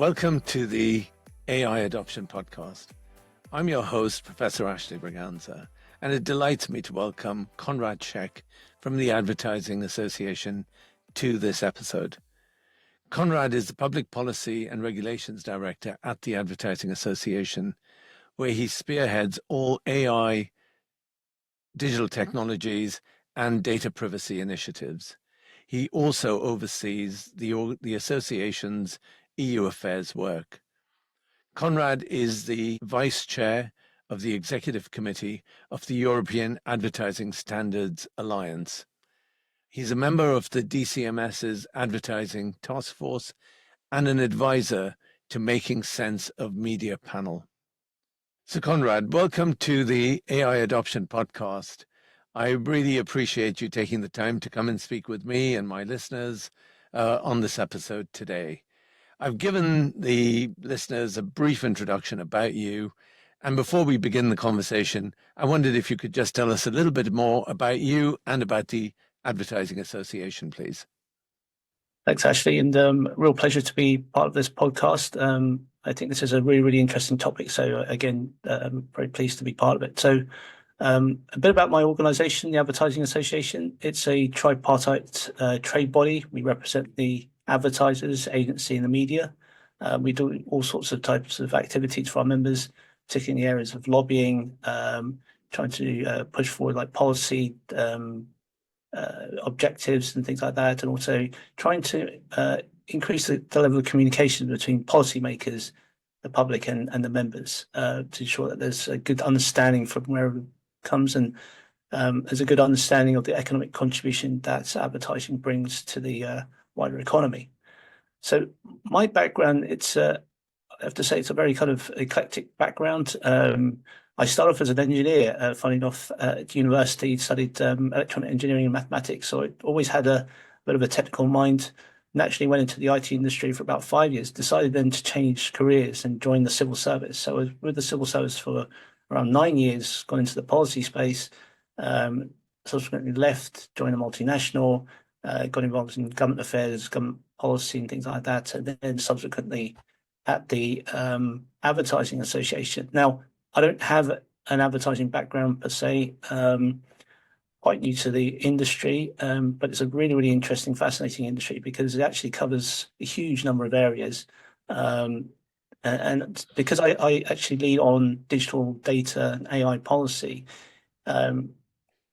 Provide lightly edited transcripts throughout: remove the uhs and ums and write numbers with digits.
Welcome to the AI Adoption Podcast. I'm your host, Professor Ashley Braganza, and it delights me to welcome Konrad Shek from the Advertising Association to this episode. Konrad is the Public Policy and Regulations Director at the Advertising Association, where he spearheads all AI, digital technologies, and data privacy initiatives. He also oversees the association's EU affairs work. Konrad is the Vice Chair of the Executive Committee of the European Advertising Standards Alliance. He's a member of the DCMS's Advertising Task Force and an advisor to Making Sense of Media panel. So Konrad, welcome to the AI Adoption Podcast. I really appreciate you taking the time to come and speak with me and my listeners on this episode today. I've given the listeners a brief introduction about you. And before we begin the conversation, I wondered if you could just tell us a little bit more about you and about the Advertising Association, please. Thanks, Ashley, and real pleasure to be part of this podcast. I think this is a really, really interesting topic. So again, I'm very pleased to be part of it. So a bit about my organisation, the Advertising Association. It's a tripartite trade body. We represent the advertisers, agency, and the media. We do all sorts of types of activities for our members, particularly in the areas of lobbying, trying to push forward like policy objectives and things like that, and also trying to increase the level of communication between policymakers, the public, and the members to ensure that there's a good understanding from wherever it comes, and there's a good understanding of the economic contribution that advertising brings to the wider economy. So my background, I have to say, it's a very kind of eclectic background. I started off as an engineer, funny enough, at university, studied electronic engineering and mathematics. So I always had a bit of a technical mind. Naturally went into the IT industry for about 5 years, decided then to change careers and join the civil service. So I was with the civil service for around 9 years, got into the policy space, subsequently left, joined a multinational, got involved in government affairs, government policy and things like that, and then subsequently at the Advertising Association. Now, I don't have an advertising background per se, quite new to the industry, but it's a really, really interesting, fascinating industry because it actually covers a huge number of areas. And because I actually lead on digital data and AI policy,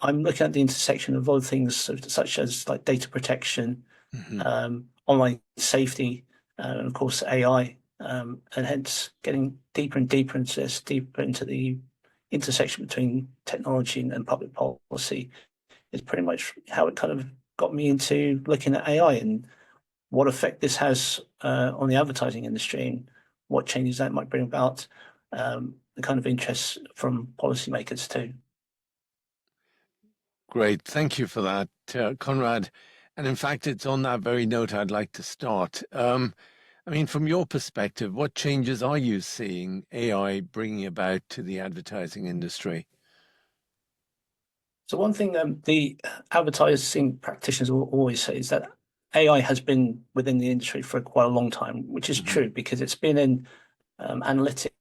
I'm looking at the intersection of other things such as like data protection, online safety, and of course AI, and hence getting deeper and deeper into this, deeper into the intersection between technology and public policy is pretty much how it kind of got me into looking at AI and what effect this has on the advertising industry and what changes that might bring about, the kind of interests from policymakers too. Great. Thank you for that, Konrad. And in fact, it's on that very note I'd like to start. I mean, from your perspective, what changes are you seeing AI bringing about to the advertising industry? So one thing the advertising practitioners will always say is that AI has been within the industry for quite a long time, which is true because it's been in analytics,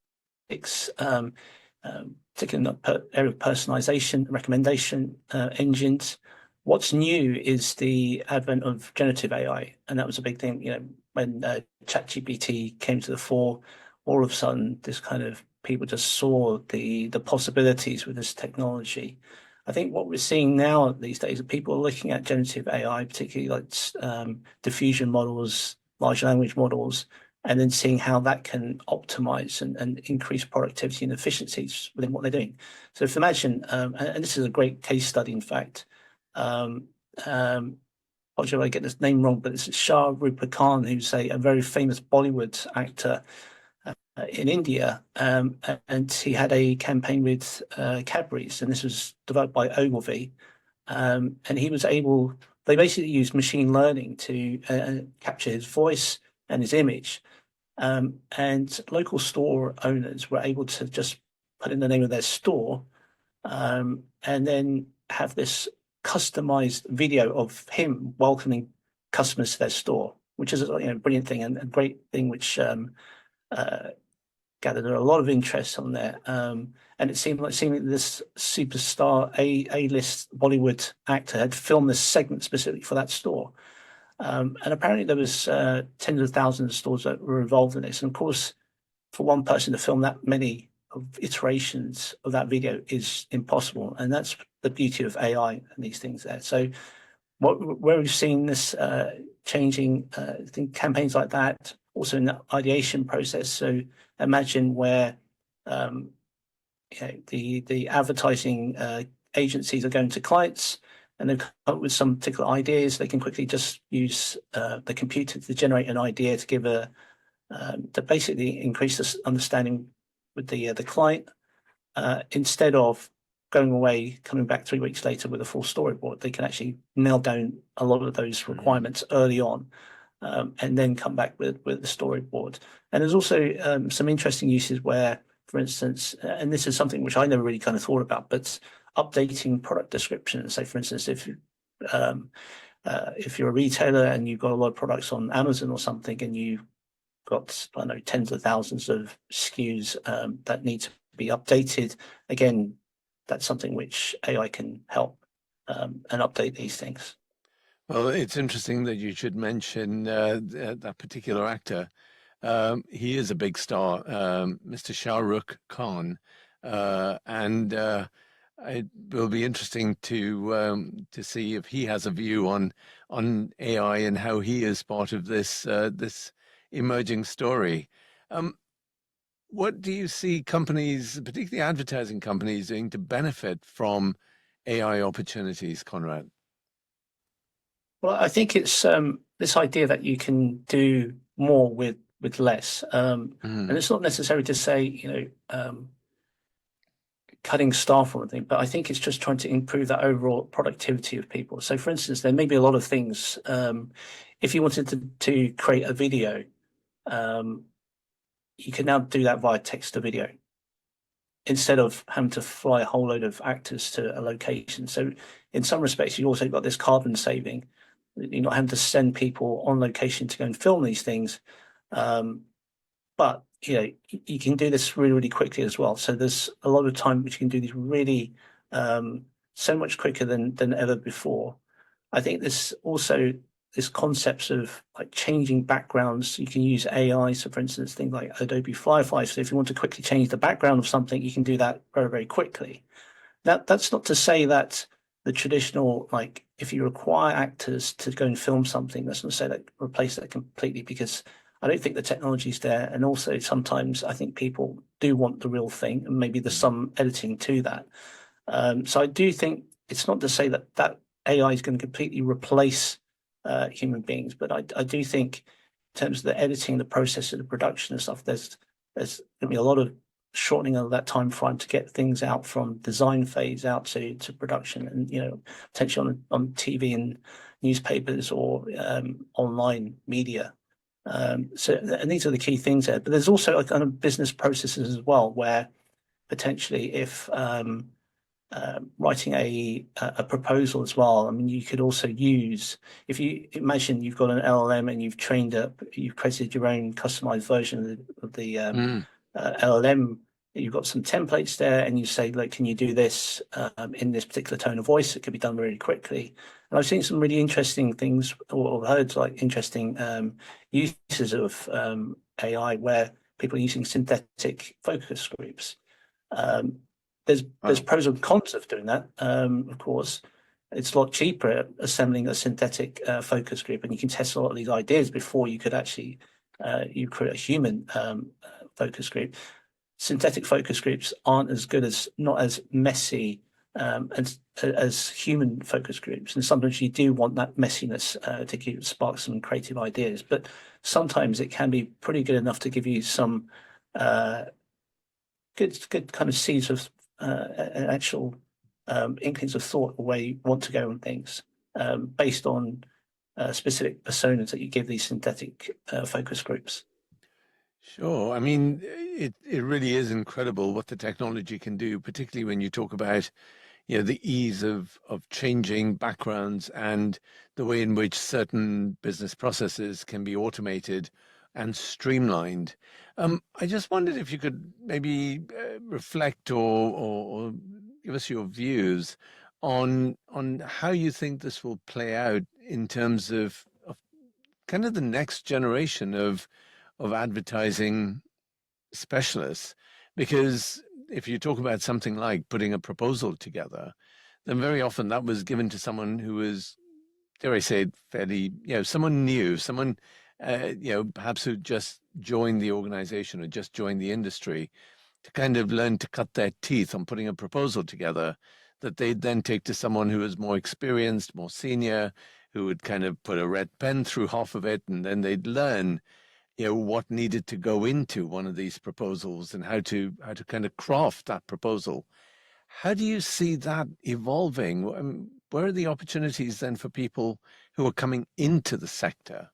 particularly in the area of personalization, recommendation engines. What's new is the advent of generative AI, and that was a big thing. You know, when ChatGPT came to the fore, all of a sudden, this kind of people just saw the possibilities with this technology. I think what we're seeing now these days are people are looking at generative AI, particularly like diffusion models, large language models, and then seeing how that can optimize and increase productivity and efficiencies within what they're doing. So if you imagine, and this is a great case study, in fact, apologize if I get this name wrong, but it's Shah Rupert Khan, who's a very famous Bollywood actor in India, and he had a campaign with Cadbury's, and this was developed by Ogilvy, and he was able. They basically used machine learning to capture his voice and his image, and local store owners were able to just put in the name of their store, and then have this customized video of him welcoming customers to their store. which is a brilliant thing and a great thing, which uh, gathered a lot of interest on there. And it seemed like this superstar A-list Bollywood actor had filmed this segment specifically for that store. And apparently there was tens of thousands of stores that were involved in this. And of course, for one person to film that many of iterations of that video is impossible. And that's the beauty of AI and these things there. So where we've seen this changing, I think campaigns like that, also in the ideation process. So imagine where the advertising agencies are going to clients and they've come up with some particular ideas. They can quickly just use the computer to generate an idea to give to basically increase this understanding with the client instead of going away, coming back 3 weeks later with a full storyboard. They can actually nail down a lot of those requirements early on, and then come back with the storyboard. And there's also some interesting uses where, for instance, and this is something which I never really kind of thought about, but updating product descriptions. Say, for instance, um, if you're a retailer and you've got a lot of products on Amazon or something, and you've got, I don't know, tens of thousands of SKUs that need to be updated. Again, that's something which AI can help and update these things. Well, it's interesting that you should mention that particular actor. He is a big star, Mr. Shah Rukh Khan, and it will be interesting to see if he has a view on AI and how he is part of this emerging story. Um, what do you see companies, particularly advertising companies, doing to benefit from AI opportunities, Conrad? Well, I think it's this idea that you can do more with less, and Mm, it's not necessary to say cutting staff or anything, but I think it's just trying to improve that overall productivity of people. So, for instance, there may be a lot of things. If you wanted to create a video, um, you can now do that via text to video instead of having to fly a whole load of actors to a location. So in some respects, you also got this carbon saving. You're not having to send people on location to go and film these things. Um, but you can do this really, really quickly as well. So there's a lot of time which you can do these really so much quicker than ever before. I think this concepts of like changing backgrounds. You can use AI. So for instance, things like Adobe Firefly. So if you want to quickly change the background of something, you can do that very, very quickly. That's not to say that the traditional, like if you require actors to go and film something, that's not to say that replace that completely, because I don't think the technology's there. And also sometimes I think people do want the real thing, and maybe there's mm, some editing to that. So I do think it's not to say that AI is going to completely replace human beings, but I do think in terms of the editing, the process of the production and stuff, there's going to be a lot of shortening of that time frame to get things out from design phase out to production, and potentially on TV and newspapers or online media. And these are the key things there. But there's also a kind of business processes as well, where potentially if writing a proposal as well. I mean, you could also use, if you imagine you've got an LLM and you've created your own customized version of the mm. LLM. You've got some templates there, and you say, "Look, can you do this in this particular tone of voice?" It could be done really quickly. And I've seen some really interesting things, or heard like interesting uses of AI where people are using synthetic focus groups. Um, there's Wow. pros and cons of doing that. Of course, it's a lot cheaper assembling a synthetic focus group, and you can test a lot of these ideas before you could actually you create a human focus group. Synthetic focus groups aren't as good as not as messy as human focus groups, and sometimes you do want that messiness to keep spark some creative ideas. But sometimes it can be pretty good enough to give you some uh, good kind of seeds of actual inklings of thought where you want to go on things based on specific personas that you give these synthetic focus groups. Sure. I mean, it really is incredible what the technology can do, particularly when you talk about, the ease of changing backgrounds and the way in which certain business processes can be automated and streamlined. I just wondered if you could maybe reflect or give us your views on how you think this will play out in terms of kind of the next generation of advertising specialists. Because if you talk about something like putting a proposal together, then very often that was given to someone who was, dare I say, fairly, someone new, someone, perhaps who just joined the organization or just joined the industry to kind of learn to cut their teeth on putting a proposal together that they'd then take to someone who was more experienced, more senior, who would kind of put a red pen through half of it, and then they'd learn what needed to go into one of these proposals and how to kind of craft that proposal. How do you see that evolving? Where are the opportunities then for people who are coming into the sector?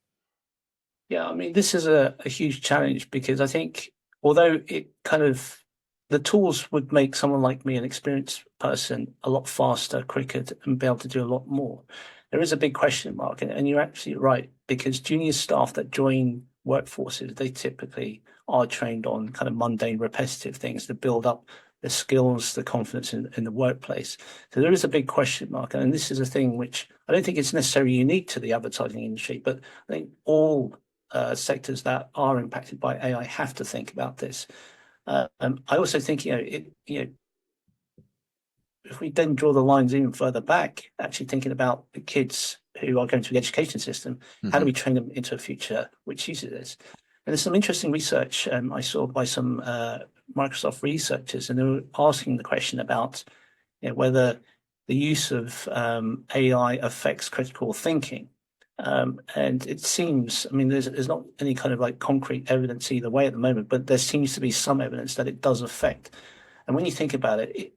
Yeah, I mean, this is a huge challenge because I think although it kind of the tools would make someone like me, an experienced person, a lot faster, quicker, and be able to do a lot more. There is a big question mark, and you're absolutely right, because junior staff that join workforces, they typically are trained on kind of mundane, repetitive things to build up the skills, the confidence in the workplace. So there is a big question mark, and this is a thing which I don't think it's necessarily unique to the advertising industry, but I think all sectors that are impacted by AI have to think about this. I also think, if we then draw the lines even further back, actually thinking about the kids who are going through the education system, how do Hmm. we train them into a future which uses this? And there's some interesting research I saw by some Microsoft researchers, and they were asking the question about whether the use of AI affects critical thinking. And it seems, I mean, there's not any kind of like concrete evidence either way at the moment, but there seems to be some evidence that it does affect. And when you think about it,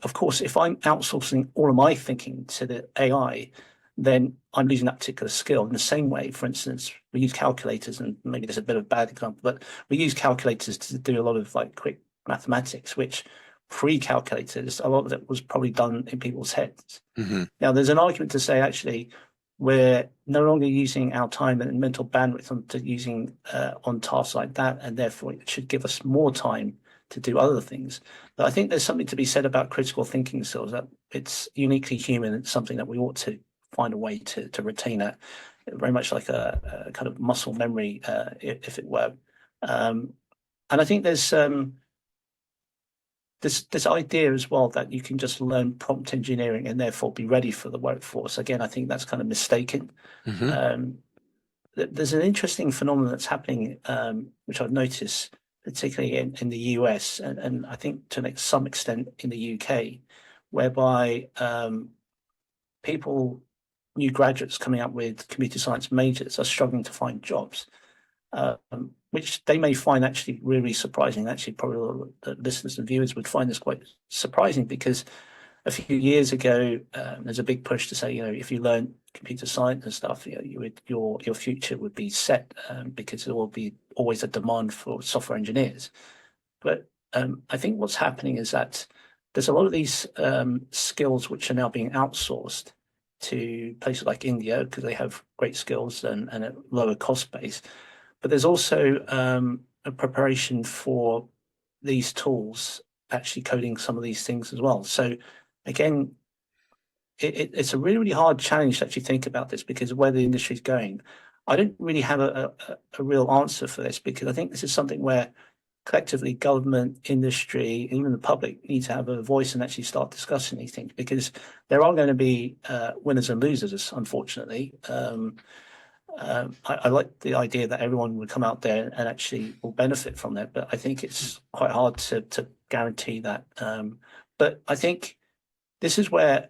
of course, if I'm outsourcing all of my thinking to the AI, then I'm losing that particular skill. In the same way, for instance, we use calculators, and maybe there's a bit of a bad example, but we use calculators to do a lot of like quick mathematics, which pre-calculators, a lot of it was probably done in people's heads. Hmm. Now, there's an argument to say actually we're no longer using our time and mental bandwidth on to using on tasks like that, and therefore it should give us more time to do other things. But I think there's something to be said about critical thinking skills, that it's uniquely human. It's something that we ought to find a way to retain it, very much like a kind of muscle memory, if it were. Um, and I think there's this idea as well that you can just learn prompt engineering and therefore be ready for the workforce. Again, I think that's kind of mistaken. Hmm. Um, there's an interesting phenomenon that's happening, which I've noticed, particularly in the US, and I think to some extent in the UK, whereby people, new graduates coming up with computer science majors, are struggling to find jobs, which they may find actually really surprising. Actually, probably a lot of the listeners and viewers would find this quite surprising because a few years ago, there's a big push to say, if you learn computer science and stuff, your future would be set because there will be always a demand for software engineers. But I think what's happening is that there's a lot of these skills which are now being outsourced to places like India because they have great skills and a lower cost base. But there's also a preparation for these tools actually coding some of these things as well. So again, it's a really, really hard challenge to actually think about this because of where the industry is going. I don't really have a real answer for this because I think this is something where collectively government, industry, and even the public need to have a voice and actually start discussing these things because there are going to be winners and losers, unfortunately. I like the idea that everyone would come out there and actually will benefit from that, but I think it's quite hard to guarantee that. But I think this is where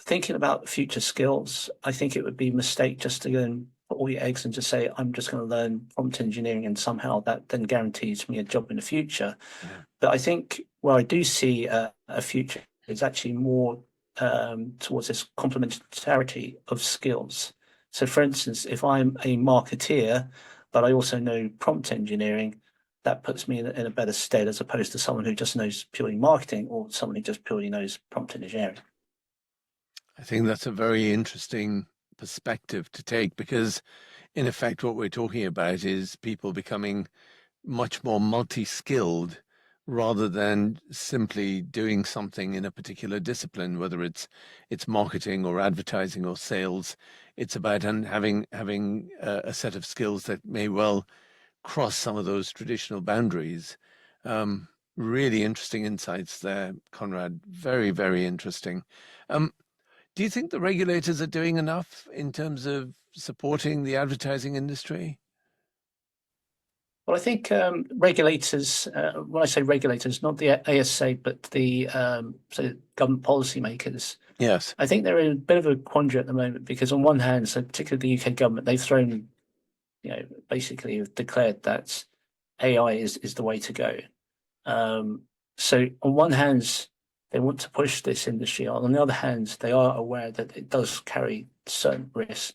thinking about future skills, I think it would be a mistake just to go and put all your eggs and just say, I'm just going to learn prompt engineering and somehow that then guarantees me a job in the future. Yeah. But I think where I do see a future is actually more towards this complementarity of skills. So, for instance, if I'm a marketeer, but I also know prompt engineering, that puts me in a better stead as opposed to someone who just knows purely marketing or someone who just purely knows prompt engineering. I think that's a very interesting perspective to take because, in effect, what we're talking about is people becoming much more multi-skilled rather than simply doing something in a particular discipline, whether it's marketing or advertising or sales. It's about having a set of skills that may well cross some of those traditional boundaries. Um, Really interesting insights there, Conrad. Very, very interesting. Um, do you think the regulators are doing enough in terms of supporting the advertising industry? Well, I think regulators, when I say regulators, not the ASA, but the so government policymakers, Yes. I think they're in a bit of a quandary at the moment because on one hand, so particularly the UK government, they've thrown, basically have declared that AI is the way to go. Um, so on one hand, they want to push this industry on. On the other hand, they are aware that it does carry certain risks.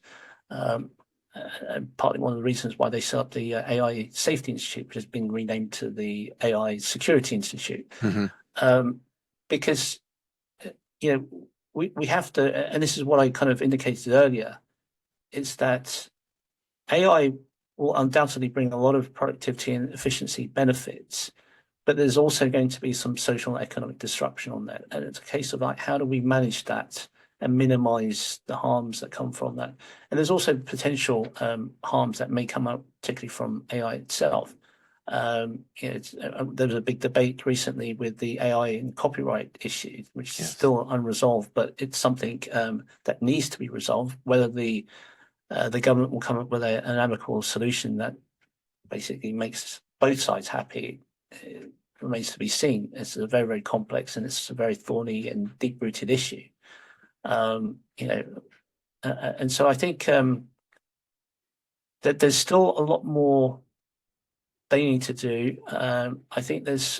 Um, and partly one of the reasons why they set up the AI Safety Institute, which has been renamed to the AI Security Institute, Hmm. um, because uh, you know we have to, and this is what I kind of indicated earlier, is that AI will undoubtedly bring a lot of productivity and efficiency benefits, but there's also going to be some social and economic disruption on that. And it's a case of like, how do we manage that and minimize the harms that come from that? And there's also potential harms that may come out, particularly from AI itself. There was a big debate recently with the AI and copyright issue, which is Yes. still unresolved, but it's something that needs to be resolved. Whether the government will come up with an amicable solution that basically makes both sides happy remains to be seen. It's a very, very complex and it's a very thorny and deep-rooted issue. Um, you know, and so I think that there's still a lot more they need to do. I think there's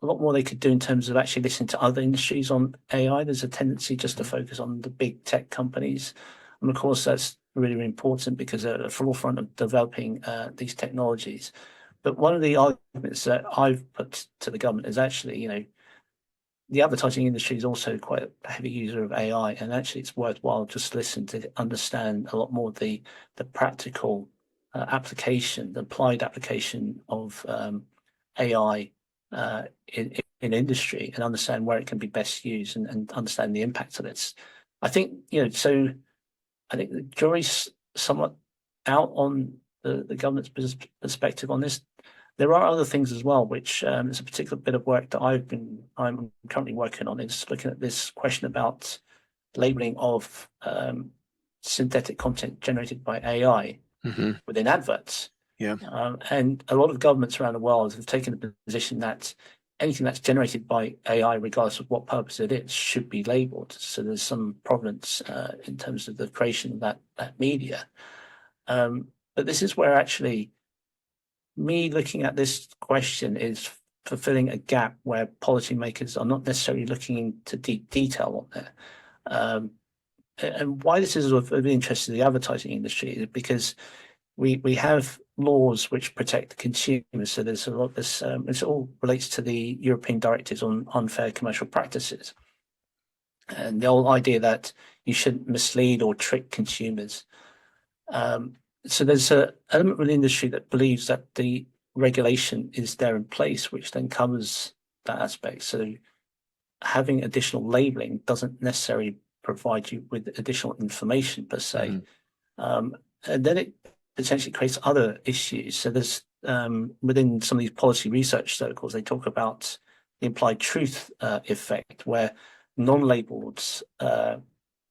a lot more they could do in terms of actually listening to other industries on AI. There's a tendency just to Mhm. focus on the big tech companies. And of course, that's really, really important because they're at the forefront of developing these technologies. But one of the arguments that I've put to the government is actually, the advertising industry is also quite a heavy user of AI, and actually it's worthwhile just to listen to understand a lot more of the practical application, the applied application of AI in industry, and understand where it can be best used and understand the impact of it. I think so. I think the jury's somewhat out on the government's perspective on this. There are other things as well, which is a particular bit of work that I'm currently working on. Is looking at this question about labeling of synthetic content generated by AI Hmm. within adverts. Yeah. And a lot of governments around the world have taken the position that anything that's generated by AI, regardless of what purpose it is, should be labeled. So there's some provenance in terms of the creation of that media. But this is where actually me looking at this question is fulfilling a gap where policymakers are not necessarily looking into deep detail on it. Um, and why this is of interest to the advertising industry is because we have laws which protect the consumers. So there's a lot of this. It all relates to the European directives on unfair commercial practices, and the whole idea that you shouldn't mislead or trick consumers. Um, so there's an element of the industry that believes that the regulation is there in place, which then covers that aspect. So having additional labeling doesn't necessarily provide you with additional information per se. Hmm. Um, and then it potentially creates other issues. So there's within some of these policy research circles, they talk about the implied truth effect, where non-labeled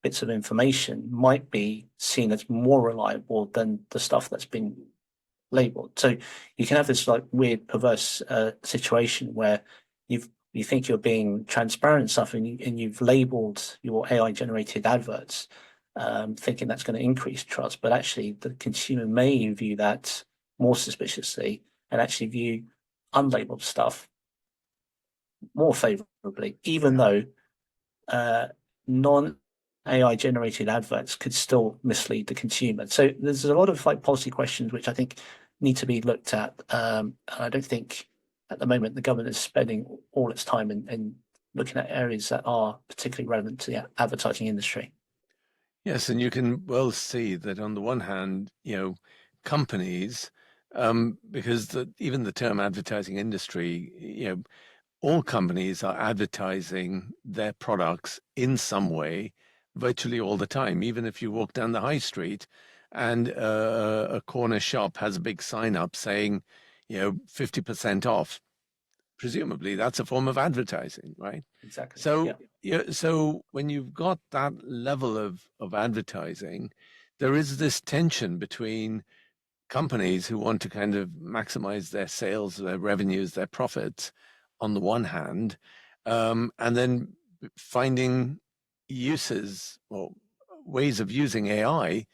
bits of information might be seen as more reliable than the stuff that's been labeled. So you can have this like weird, perverse situation where you think you're being transparent and stuff, and you've labeled your AI generated adverts, thinking that's going to increase trust, but actually the consumer may view that more suspiciously and actually view unlabeled stuff more favorably, even Yeah. though non AI generated adverts could still mislead the consumer. So there's a lot of like policy questions which I think need to be looked at. I don't think at the moment the government is spending all its time in looking at areas that are particularly relevant to the advertising industry. Yes, and you can well see that on the one hand, companies, because even the term advertising industry, all companies are advertising their products in some way, virtually all the time. Even if you walk down the high street and a corner shop has a big sign up saying, 50% off, presumably that's a form of advertising, right? Exactly. So, Yeah. yeah, so when you've got that level of advertising, there is this tension between companies who want to kind of maximize their sales, their revenues, their profits on the one hand, and then finding uses or ways of using AI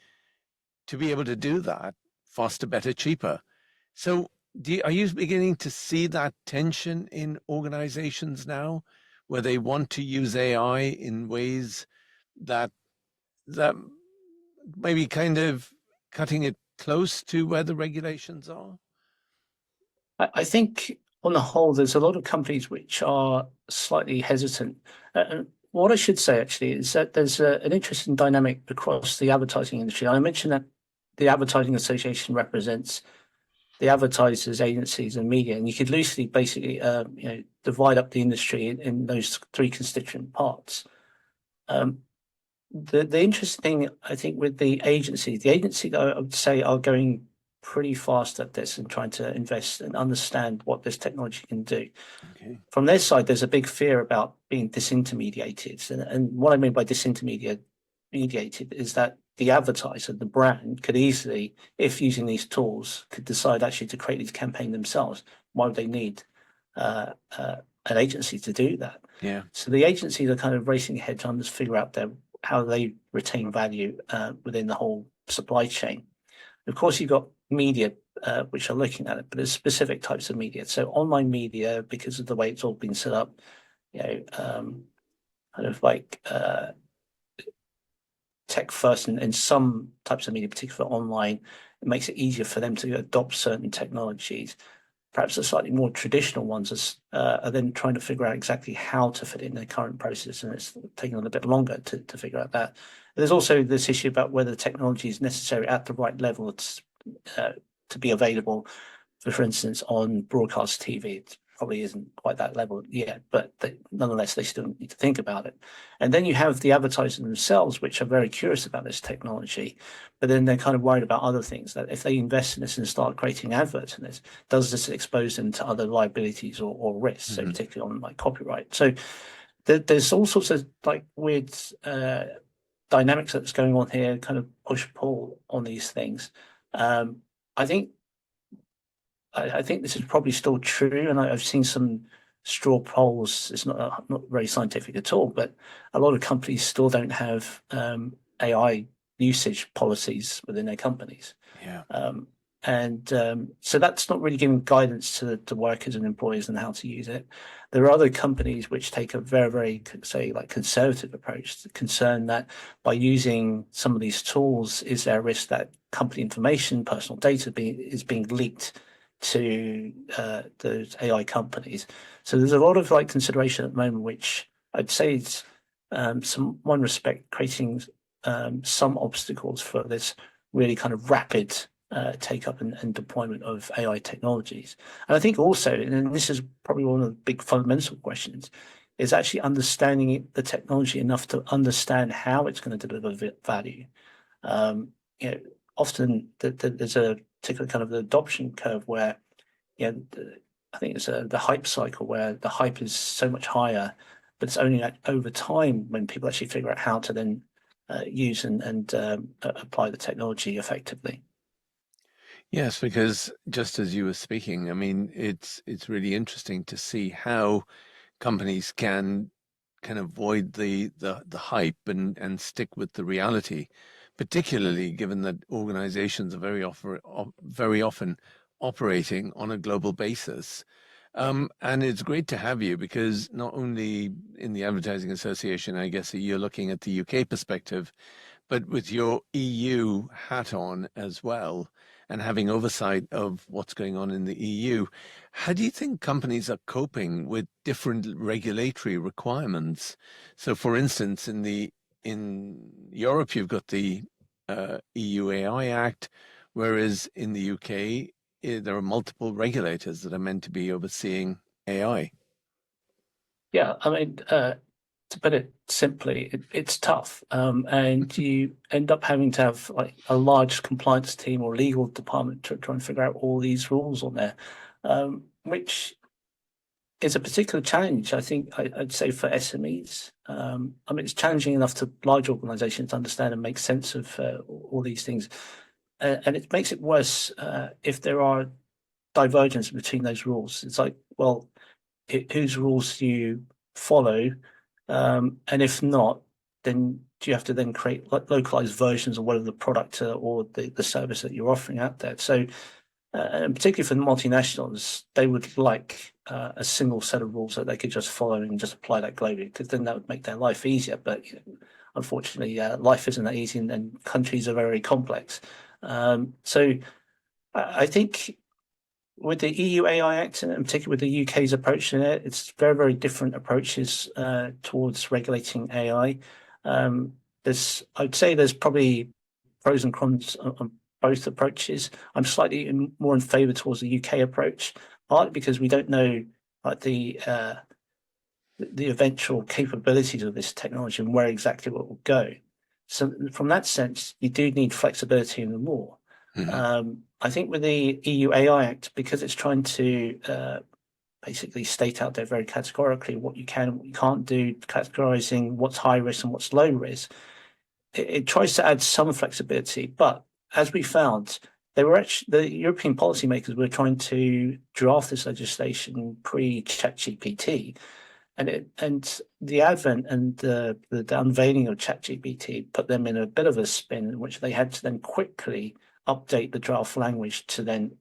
to be able to do that faster, better, cheaper. So, are you beginning to see that tension in organizations now, where they want to use AI in ways that that maybe kind of cutting it close to where the regulations are? I think on the whole, there's a lot of companies which are slightly hesitant. What I should say actually is that there's an interesting dynamic across the advertising industry. I mentioned that the Advertising Association represents the advertisers, agencies, and media, and you could loosely basically divide up the industry in those three constituent parts. Um, the interesting thing, I think, with the agencies, I would say, are going pretty fast at this and trying to invest and understand what this technology can do. Okay. From their side, there's a big fear about being disintermediated. And what I mean by disintermediated is that the advertiser, the brand, could easily, if using these tools, could decide actually to create these campaigns themselves. Why would they need an agency to do that? Yeah. So the agencies are kind of racing ahead trying to figure out how they retain value within the whole supply chain. Of course, you've got media which are looking at it, but there's specific types of media. So online media, because of the way it's all been set up, kind of like tech first, and in some types of media, particularly online, it makes it easier for them to adopt certain technologies. Perhaps the slightly more traditional ones are then trying to figure out exactly how to fit it in their current process, and it's taking a little bit longer to figure out that. There's also this issue about whether the technology is necessary at the right level to be available. For instance, on broadcast TV, it probably isn't quite that level yet, but nonetheless, they still need to think about it. And then you have the advertisers themselves, which are very curious about this technology, but then they're kind of worried about other things, that if they invest in this and start creating adverts in this, does this expose them to other liabilities or risks, so Hmm. particularly on like copyright. So there's all sorts of like weird dynamics that's going on here, kind of push pull on these things. Um, I think I think this is probably still true, and I've seen some straw polls. It's not very scientific at all, but a lot of companies still don't have AI usage policies within their companies. Yeah. Um, so that's not really giving guidance to workers and employees on how to use it. There are other companies which take a very, very, say, like conservative approach, concerned that by using some of these tools, is there a risk that company information, personal data is being leaked to those AI companies? So there's a lot of like consideration at the moment, which I'd say is one respect creating some obstacles for this really kind of rapid take up and deployment of AI technologies. And I think also, and this is probably one of the big fundamental questions, is actually understanding the technology enough to understand how it's going to deliver value. Um, you know, often there's a particular kind of adoption curve where, I think it's the hype cycle where the hype is so much higher, but it's only over time when people actually figure out how to then use and apply the technology effectively. Yes, because just as you were speaking, I mean, it's really interesting to see how companies can avoid the hype and stick with the reality, particularly given that organizations are very often operating on a global basis. And it's great to have you because not only in the Advertising Association, I guess you're looking at the UK perspective, but with your EU hat on as well. and having oversight of what's going on in the EU. How do you think companies are coping with different regulatory requirements? So, for instance, in Europe, you've got the EU AI Act, whereas in the UK, there are multiple regulators that are meant to be overseeing AI. Yeah, I mean, to put it simply, it's tough, and you end up having to have like a large compliance team or legal department to try and figure out all these rules on there, which is a particular challenge, I think, I'd say for SMEs. I mean, it's challenging enough to large organizations to understand and make sense of all these things. And it makes it worse if there are divergence between those rules. It's like, well, whose rules do you follow? And if not, then do you have to then create localized versions of whatever the product or the service that you're offering out there? So and particularly for the multinationals, they would like a single set of rules that they could just follow and just apply that globally, because then that would make their life easier. But unfortunately, life isn't that easy, and countries are very complex. So I think with the EU AI Act, and particularly with the UK's approach in it, it's very, very different approaches towards regulating AI. I'd say there's probably pros and cons on both approaches. I'm slightly more in favour towards the UK approach, partly because we don't know like the eventual capabilities of this technology and where exactly it will go. So from that sense, you do need flexibility in the law. Mhm. I think with the EU AI Act, because it's trying to basically state out there very categorically what you can and what you can't do, categorizing what's high risk and what's low risk, it tries to add some flexibility. But as we found, the European policymakers were trying to draft this legislation pre-ChatGPT, and the advent and the unveiling of ChatGPT put them in a bit of a spin in which they had to then quickly update the draft language to then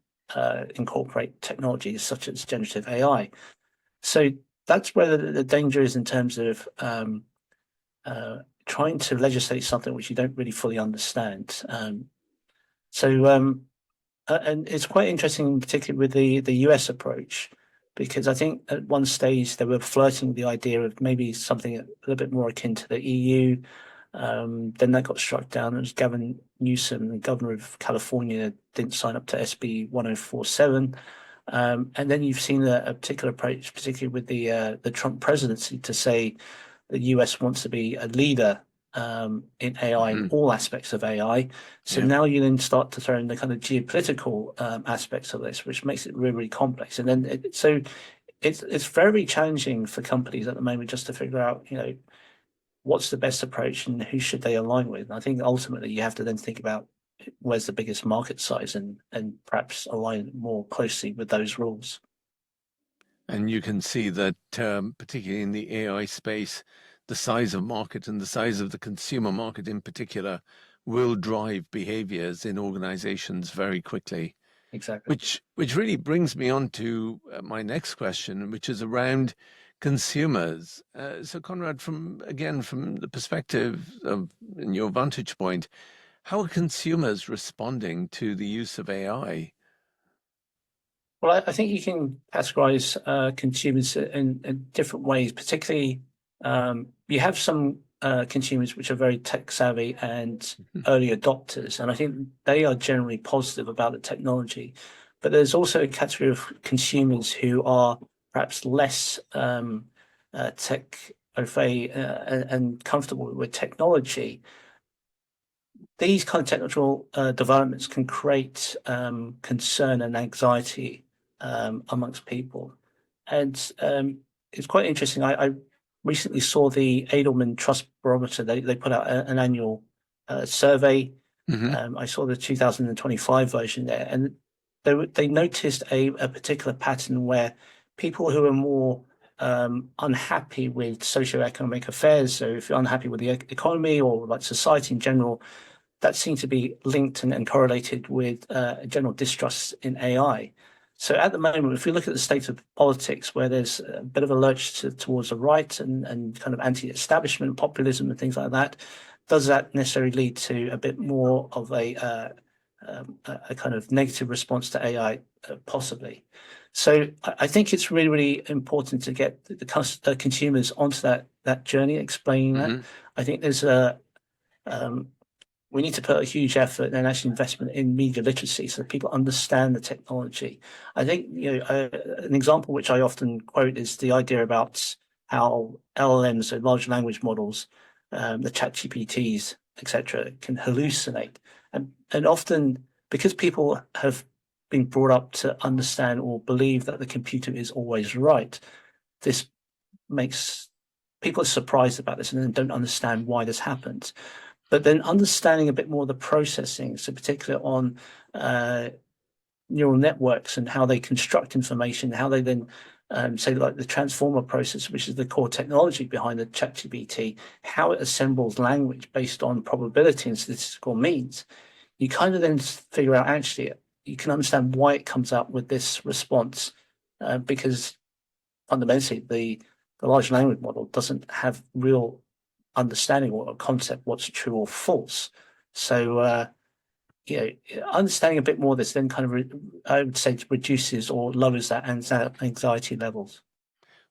incorporate technologies such as generative AI. So that's where the danger is in terms of trying to legislate something which you don't really fully understand. And it's quite interesting, particularly with the US approach, because I think at one stage they were flirting with the idea of maybe something a little bit more akin to the EU. Then that got struck down. It was Gavin Newsom, the governor of California, didn't sign up to SB 1047. And then you've seen a particular approach, particularly with the Trump presidency, to say the US wants to be a leader in AI, in Mhm. all aspects of AI. So Yeah. now you then start to throw in the kind of geopolitical aspects of this, which makes it really, really complex. And then it's very challenging for companies at the moment just to figure out, what's the best approach and who should they align with. And I think ultimately you have to then think about where's the biggest market size and perhaps align more closely with those rules. And you can see that, particularly in the AI space, the size of market and the size of the consumer market in particular will drive behaviors in organizations very quickly. Exactly. Which really brings me on to my next question, which is around consumers. So, Conrad, from the perspective of in your vantage point, how are consumers responding to the use of AI? Well, I think you can categorize consumers in different ways. Particularly, you have some consumers which are very tech savvy and early adopters, and I think they are generally positive about the technology. But there's also a category of consumers who are perhaps less tech au fait and comfortable with technology. These kind of technical developments can create concern and anxiety amongst people. And it's quite interesting. I recently saw the Edelman Trust Barometer. They put out an annual survey. Hmm. I saw the 2025 version there, and they noticed a particular pattern where people who are more unhappy with socioeconomic affairs, so if you're unhappy with the economy or like society in general, that seems to be linked and correlated with general distrust in AI. So at the moment, if we look at the state of politics, where there's a bit of a lurch towards the right and kind of anti-establishment populism and things like that, does that necessarily lead to a bit more of a a kind of negative response to AI, possibly. So I think it's really, really important to get the consumers onto that journey, explaining that. Hmm. I think there's a we need to put a huge effort and actually investment in media literacy so that people understand the technology. I think an example which I often quote is the idea about how LLMs, so large language models, the chat GPTs, etc., can hallucinate, and often because people have been brought up to understand or believe that the computer is always right, this makes people are surprised about this and then don't understand why this happens. But then understanding a bit more of the processing, so particularly on uh, neural networks and how they construct information, how they then say like the transformer process, which is the core technology behind the ChatGPT, how it assembles language based on probability and statistical means. You kind of then figure out actually you can understand why it comes out with this response, because fundamentally the large language model doesn't have real understanding or a concept what's true or false. So understanding a bit more of this then kind of I would say reduces or lowers that anxiety levels.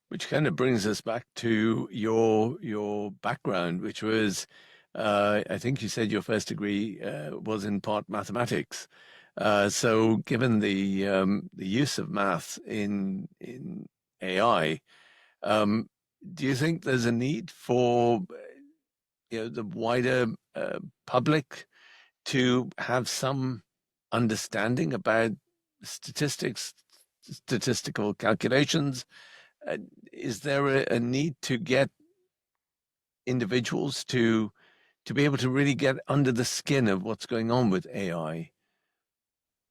Which kind of brings us back to your background, which was, I think you said your first degree was in part mathematics. So, given the use of math in AI, um, do you think there's a need for the wider public to have some understanding about statistics, statistical calculations? Uh, is there a need to get individuals to be able to really get under the skin of what's going on with AI?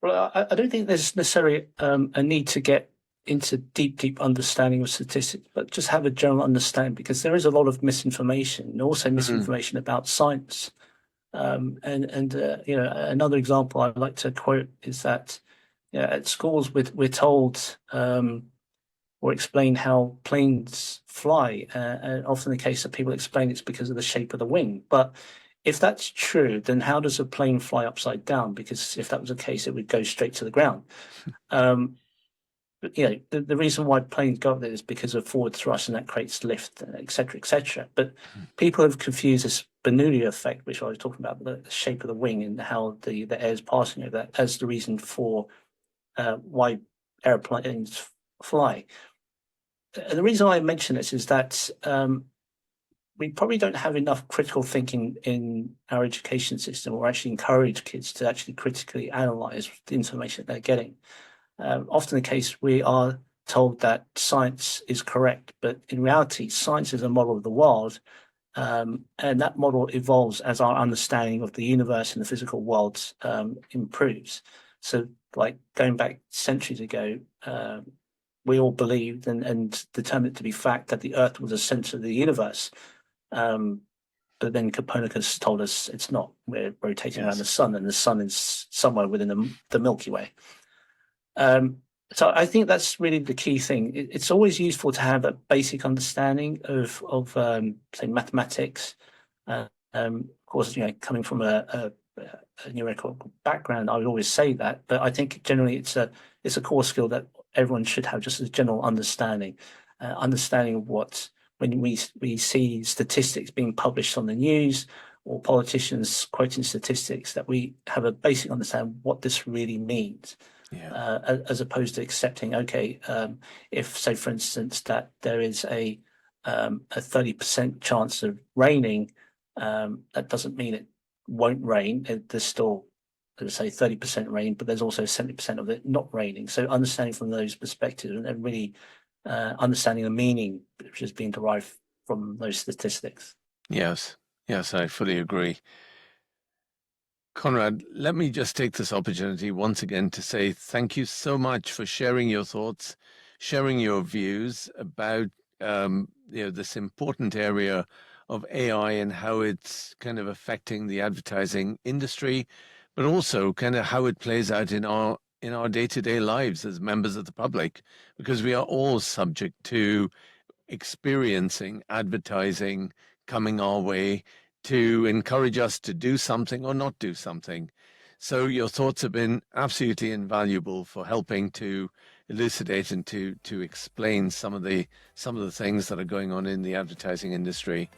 Well, I don't think there's necessarily a need to get into deep understanding of statistics, but just have a general understanding because there is a lot of misinformation and also Mm, misinformation about science. And another example I like to quote is that at schools we're told or explain how planes fly, and often the case that people explain it's because of the shape of the wing. But if that's true, then how does a plane fly upside down? Because if that was the case, it would go straight to the ground. Um, but, the reason why planes go up there is because of forward thrust, and that creates lift, et cetera, et cetera. But people have confused this Bernoulli effect, which I was talking about, the shape of the wing and how the air is passing over that, as the reason for why airplanes fly. And the reason I mention this is that we probably don't have enough critical thinking in our education system, or actually encourage kids to actually critically analyze the information they're getting. Often the case we are told that science is correct, but in reality, science is a model of the world, and that model evolves as our understanding of the universe and the physical world improves. So, like going back centuries ago, we all believed and determined it to be fact that the Earth was the center of the universe. Um, but then Copernicus told us it's not. We're rotating around the yes. sun, and the sun is somewhere within the Milky Way. Um, so I think that's really the key thing. It's always useful to have a basic understanding of say mathematics. Of course, coming from a numerical background, I would always say that. But I think generally it's a core skill that everyone should have, just as a general understanding, understanding of what when we see statistics being published on the news or politicians quoting statistics, that we have a basic understanding what this really means, Yeah. as opposed to accepting, okay, if say for instance that there is a 30% chance of raining, that doesn't mean it won't rain. There's still, let's say, 30% rain, but there's also 70% of it not raining. So understanding from those perspectives and really understanding the meaning which is being derived from those statistics. Yes. Yes, I fully agree. Conrad, let me just take this opportunity once again to say thank you so much for sharing your thoughts, sharing your views about this important area of AI and how it's kind of affecting the advertising industry, but also kind of how it plays out in our day-to-day lives as members of the public, because we are all subject to experiencing advertising coming our way to encourage us to do something or not do something. So your thoughts have been absolutely invaluable for helping to elucidate and to explain some of the things that are going on in the advertising industry.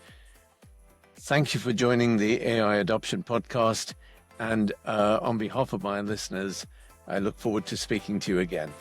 Thank you for joining the AI Adoption Podcast. And on behalf of my listeners, I look forward to speaking to you again.